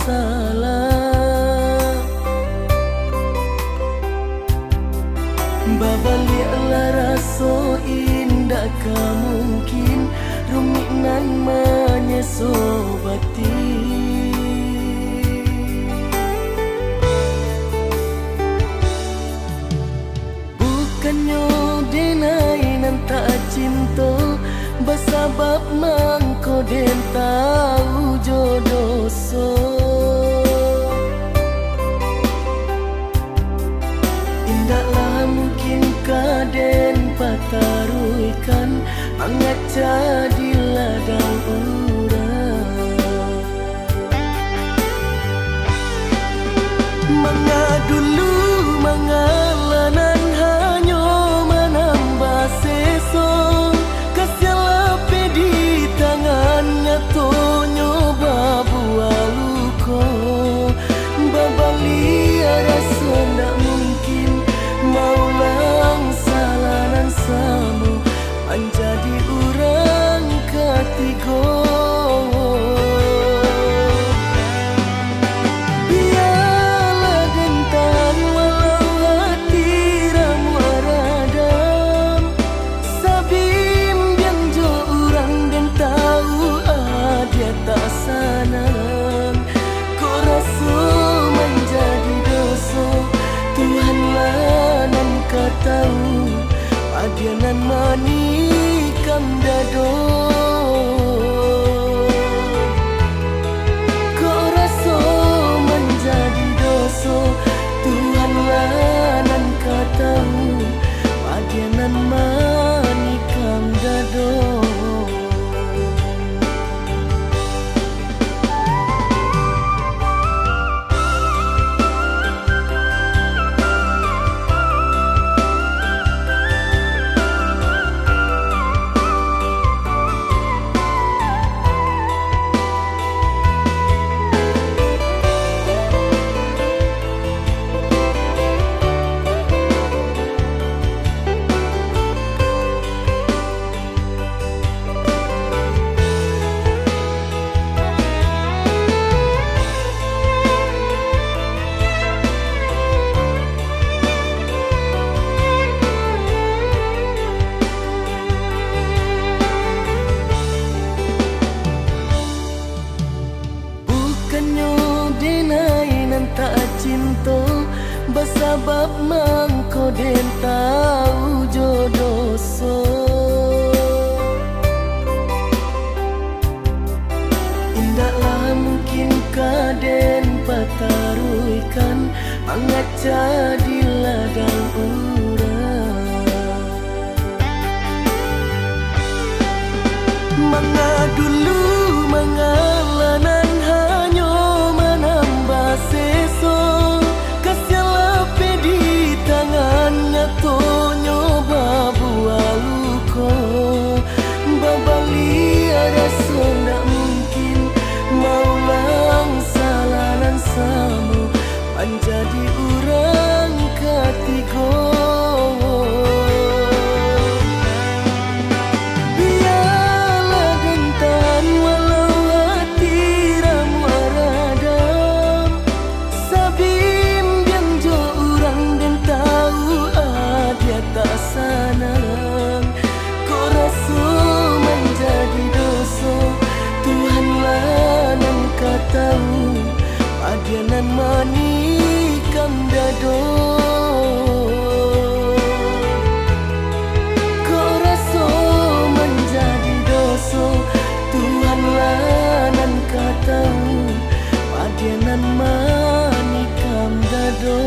salah. Babaliaklah raso indah mungkin rumit nan menyesobati. Bukannya denai nan tak cinta, bersabab mangko den tahu jodoh so. Indaklah mungkin kaden pataruikan angat jadi ladang urang. Mengadulu mengalanan hanyo menambah seso. Kasialape di tangannya tonyo babu aluko. Babalia rasa nak mungkin maulang salanan samu menjadi urang ketiga. Biarlah dentan walau hati ramu aradam. Sabim yang jo urang dan tahu dia tak sanang. Kau rasa menjadi dosa, Tuhanlah nan kau tahu. Adianan manikam dado. Kau rasa menjadi dosa, Tuhanlah nan kau tahu. Adianan manikam dado. Tak cinta, bersabab mangko den tahu jodoh so. Indaklah mungkin kaden pataruikan angat jadi ladang urang. Mengadulu mengalanan hanyo menambah seso. Kasialape di tangannya tonyo babu aluko. Babalia rasa nak mungkin maulang salanan samu menjadi urang ketiga. Tahu adianan manikam dado. Kau rasa menjadi dosa, Tuhanlah nan kau tahu. Adianan manikam dado.